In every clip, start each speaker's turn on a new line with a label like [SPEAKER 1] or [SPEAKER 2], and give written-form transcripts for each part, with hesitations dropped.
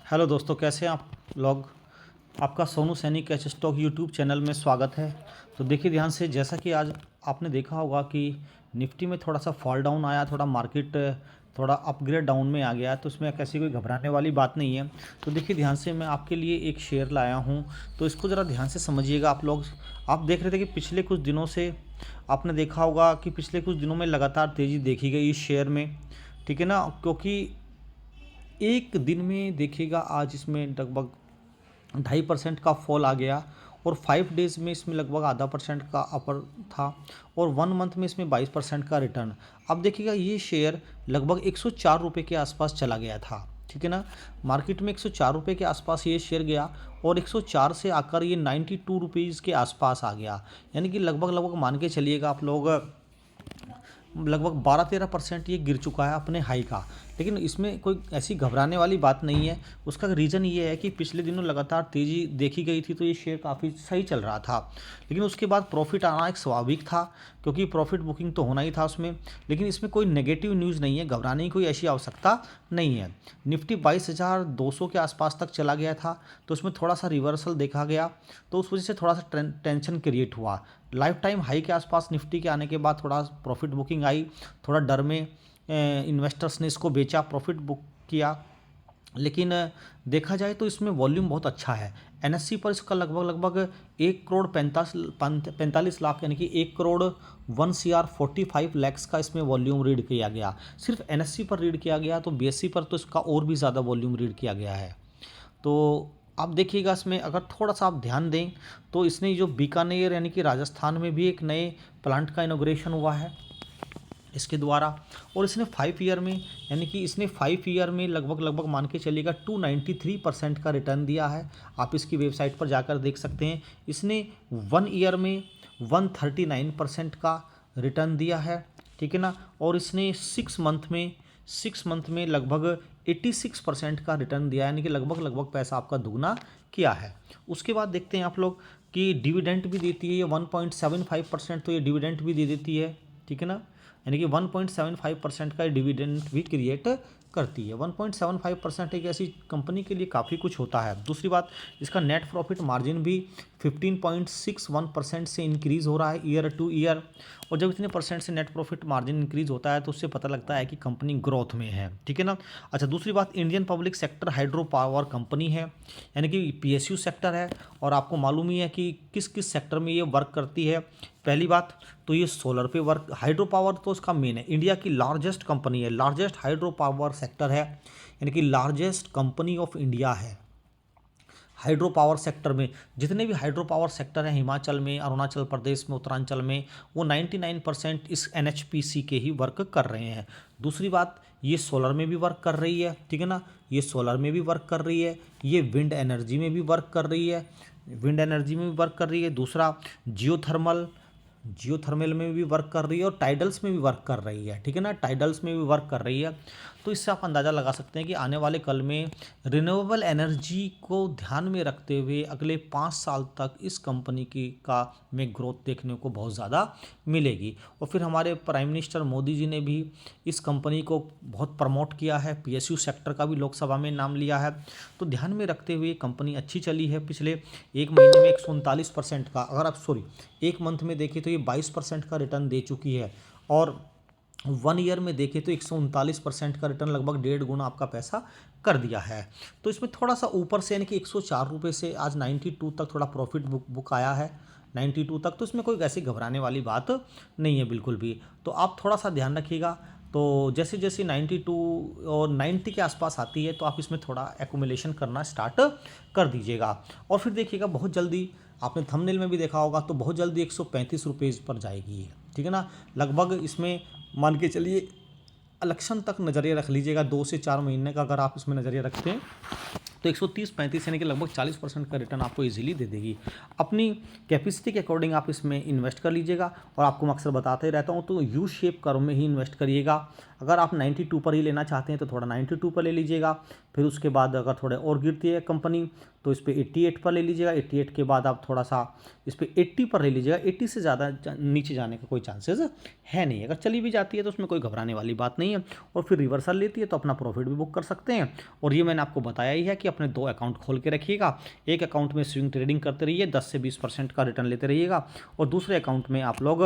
[SPEAKER 1] Hello दोस्तों, कैसे हैं आप लोग। आपका Sonu Saini cash stock YouTube channel में स्वागत है। तो देखिए ध्यान से, जैसा कि आज आपने देखा होगा कि निफ्टी में थोड़ा सा फॉल डाउन आया, थोड़ा मार्केट थोड़ा अपग्रेड डाउन में आ गया, तो इसमें कैसी कोई घबराने वाली बात नहीं है। तो देखिए ध्यान से, मैं आपके लिए एक शेयर लाया हूँ, तो इसको ज़रा ध्यान से समझिएगा आप लोग। आप देख रहे थे कि पिछले कुछ दिनों से आपने देखा होगा कि पिछले कुछ दिनों में लगातार तेज़ी देखी गई इस शेयर में, ठीक है ना। क्योंकि एक दिन में देखिएगा आज इसमें लगभग 2.5% का फॉल आ गया, और 5 डेज़ में इसमें लगभग आधा परसेंट का अपर था, और 1 मंथ में इसमें 22% का रिटर्न। अब देखिएगा ये शेयर लगभग 104 रुपये के आसपास चला गया था, ठीक है ना। मार्केट में 104 रुपये के आसपास ये शेयर गया, और 104 से आकर ये 92 रुपीज़ के आसपास आ गया। यानी कि लगभग लगभग मान के चलिएगा आप लोग, लगभग 12-13% ये गिर चुका है अपने हाई का। लेकिन इसमें कोई ऐसी घबराने वाली बात नहीं है। उसका रीज़न ये है कि पिछले दिनों लगातार तेज़ी देखी गई थी, तो ये शेयर काफ़ी सही चल रहा था। लेकिन उसके बाद प्रॉफिट आना एक स्वाभाविक था, क्योंकि प्रॉफिट बुकिंग तो होना ही था उसमें। लेकिन इसमें कोई नेगेटिव न्यूज़ नहीं है, घबराने की कोई ऐसी आवश्यकता नहीं है। निफ्टी 22,200 के आसपास तक चला गया था, तो उसमें थोड़ा सा रिवर्सल देखा गया, तो उस वजह से थोड़ा सा टेंशन क्रिएट हुआ। लाइफ टाइम हाई के आसपास निफ्टी के आने के बाद थोड़ा प्रॉफिट बुकिंग आई, थोड़ा डर में इन्वेस्टर्स ने इसको बेचा, प्रॉफिट बुक किया। लेकिन देखा जाए तो इसमें वॉल्यूम बहुत अच्छा है। एनएससी पर इसका लगभग लगभग 1,45 लाख, यानी कि 1,01,45 का इसमें वॉल्यूम रीड किया गया। सिर्फ एनएससी पर रीड किया गया, तो बीएससी पर तो इसका और भी ज़्यादा वॉल्यूम रीड किया गया है। तो आप देखिएगा, इसमें अगर थोड़ा सा आप ध्यान दें तो इसने जो बीकानेर यानी कि राजस्थान में भी एक नए प्लांट का इनॉग्रेशन हुआ है इसके द्वारा, और इसने 5 ईयर में, यानी कि इसने 5 ईयर में लगभग लगभग मान के चलिएगा 293% का रिटर्न दिया है। आप इसकी वेबसाइट पर जाकर देख सकते हैं। इसने 1 ईयर में 139% का रिटर्न दिया है, ठीक है ना। और इसने 6 मंथ में लगभग 86% का रिटर्न दिया है, यानी कि लगभग लगभग पैसा आपका दुगना किया है। उसके बाद देखते हैं आप लोग कि डिविडेंट भी देती है ये 1.75%, तो ये डिविडेंट भी दे देती है, ठीक है ना। यानी कि 1.75% का डिविडेंड भी क्रिएट करती है। 1.75% एक ऐसी कंपनी के लिए काफ़ी कुछ होता है। दूसरी बात, इसका नेट प्रॉफिट मार्जिन भी 15.61% से इंक्रीज़ हो रहा है ईयर टू ईयर। और जब इतने परसेंट से नेट प्रॉफिट मार्जिन इंक्रीज़ होता है, तो उससे पता लगता है कि कंपनी ग्रोथ में है, ठीक है ना। अच्छा, दूसरी बात, Indian public sector hydro power company है, यानी कि पीएसयू सेक्टर है। और आपको मालूम ही है कि किस किस सेक्टर में ये वर्क करती है। पहली बात तो ये सोलर पे वर्क, हाइड्रो पावर तो इसका मेन है। इंडिया की लार्जेस्ट कंपनी है, लार्जेस्ट हाइड्रो पावर सेक्टर है, यानी कि लार्जेस्ट कंपनी ऑफ इंडिया है हाइड्रो पावर सेक्टर में। जितने भी हाइड्रो पावर सेक्टर हैं हिमाचल में, अरुणाचल प्रदेश में, उत्तरांचल में, वो 99% इस एनएचपीसी के ही वर्क कर रहे हैं। दूसरी बात, ये सोलर में भी वर्क कर रही है, ठीक है ना। ये सोलर में भी वर्क कर रही है, ये विंड एनर्जी में भी वर्क कर रही है, विंड एनर्जी में भी वर्क कर रही है। दूसरा, जियोथर्मल में भी वर्क कर रही है, और टाइडल्स में भी वर्क कर रही है, ठीक है ना। टाइडल्स में भी वर्क कर रही है। तो इससे आप अंदाज़ा लगा सकते हैं कि आने वाले कल में रिन्यूएबल एनर्जी को ध्यान में रखते हुए अगले 5 साल तक इस कंपनी की का में ग्रोथ देखने को बहुत ज़्यादा मिलेगी। और फिर हमारे प्राइम मिनिस्टर मोदी जी ने भी इस कंपनी को बहुत प्रमोट किया है, पीएसयू सेक्टर का भी लोकसभा में नाम लिया है। तो ध्यान में रखते हुए कंपनी अच्छी चली है। पिछले एक महीने में 139% का, अगर आप एक मंथ में देखें तो ये 22% का रिटर्न दे चुकी है, और 1 ईयर में देखें तो 139% का रिटर्न, लगभग 1.5 गुना आपका पैसा कर दिया है। तो इसमें थोड़ा सा ऊपर से, यानी कि 104 रुपये से आज 92 तक थोड़ा प्रॉफिट बुक आया है, 92 तक। तो इसमें कोई ऐसी घबराने वाली बात नहीं है बिल्कुल भी। तो आप थोड़ा सा ध्यान रखिएगा। तो जैसे जैसे 92 और 90 के आसपास आती है, तो आप इसमें थोड़ा एक्यूमुलेशन करना स्टार्ट कर दीजिएगा। और फिर देखिएगा बहुत जल्दी, आपने थंबनेल में भी देखा होगा, तो बहुत जल्दी 135 रुपये पर जाएगी ये, ठीक है ना। लगभग इसमें मान के चलिए इलेक्शन तक नज़रिया रख लीजिएगा, 2 से 4 महीने का अगर आप इसमें नज़रिया रखते हैं, तो 130-135 यानी कि लगभग 40% का रिटर्न आपको इजीली दे देगी। अपनी कैपेसिटी के अकॉर्डिंग आप इसमें इन्वेस्ट कर लीजिएगा। और आपको मैं अक्सर बताते रहता हूँ, तो यू शेप कर्व में ही इन्वेस्ट करिएगा। अगर आप 92 पर ही लेना चाहते हैं तो थोड़ा 92 पर ले लीजिएगा। फिर उसके बाद अगर थोड़े और गिरती है कंपनी, तो इस पर 88 पर ले लीजिएगा। 88 के बाद आप थोड़ा सा इस पर 80 पर ले लीजिएगा। 80 से ज़्यादा नीचे जाने का कोई चांसेस है नहीं। अगर चली भी जाती है तो उसमें कोई घबराने वाली बात नहीं है। और फिर रिवर्सल लेती है तो अपना प्रॉफिट भी बुक कर सकते हैं। और ये मैंने आपको बताया ही है कि अपने 2 अकाउंट खोल के रखिएगा। एक अकाउंट में स्विंग ट्रेडिंग करते रहिए, 10 से 20% का रिटर्न लेते रहिएगा, और दूसरे अकाउंट में आप लोग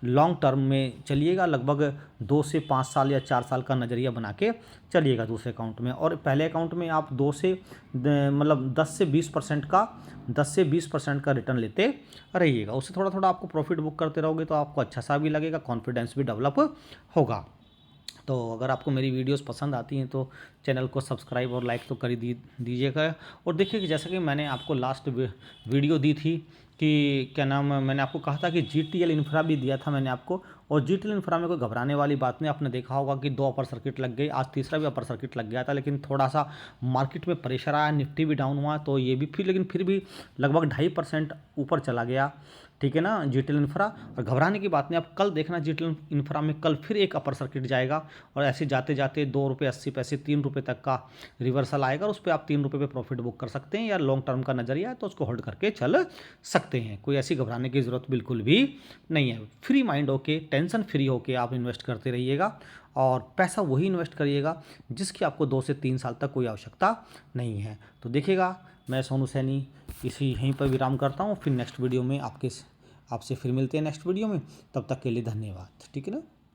[SPEAKER 1] लॉन्ग टर्म में चलिएगा, लगभग 2 से 5 साल या 4 साल का नज़रिया बना के चलिएगा दूसरे अकाउंट में। और पहले अकाउंट में आप 2 से मतलब 10 से 20% का रिटर्न लेते रहिएगा। उससे थोड़ा थोड़ा आपको प्रॉफिट बुक करते रहोगे तो आपको अच्छा सा भी लगेगा, कॉन्फिडेंस भी डेवलप होगा। तो अगर आपको मेरी वीडियोस पसंद आती हैं तो चैनल को सब्सक्राइब और लाइक तो कर ही दीजिएगा। और देखिए कि जैसा कि मैंने आपको लास्ट वीडियो दी थी कि क्या नाम है, मैंने आपको कहा था कि GTL इंफ्रा भी दिया था मैंने आपको, और GTL इंफ्रा में कोई घबराने वाली बात नहीं। आपने देखा होगा कि 2 अपर सर्किट लग गई, आज तीसरा भी अपर सर्किट लग गया था, लेकिन थोड़ा सा मार्केट में प्रेशर आया, निफ्टी भी डाउन हुआ, तो ये भी फिर भी लगभग 2.5% ऊपर चला गया, ठीक है ना, GTL इंफ्रा। और घबराने की बात नहीं, आप कल देखना GTL इंफ्रा में कल फिर एक अपर सर्किट जाएगा, और ऐसे जाते जाते ₹2.80 ₹3 तक का रिवर्सल आएगा, और उस पर आप ₹3 पे प्रॉफिट बुक कर सकते हैं, या लॉन्ग टर्म का नजरिया है तो उसको होल्ड करके चल सकते हैं। कोई ऐसी घबराने की ज़रूरत बिल्कुल भी नहीं है। फ्री माइंड होके, टेंशन फ्री होके आप इन्वेस्ट करते रहिएगा, और पैसा वही इन्वेस्ट करिएगा जिसकी आपको 2 से 3 साल तक कोई आवश्यकता नहीं है। तो देखिएगा, मैं सोनू सैनी यहीं पर विराम करता हूँ, फिर नेक्स्ट वीडियो में आपसे फिर मिलते हैं नेक्स्ट वीडियो में। तब तक के लिए धन्यवाद, ठीक है ना।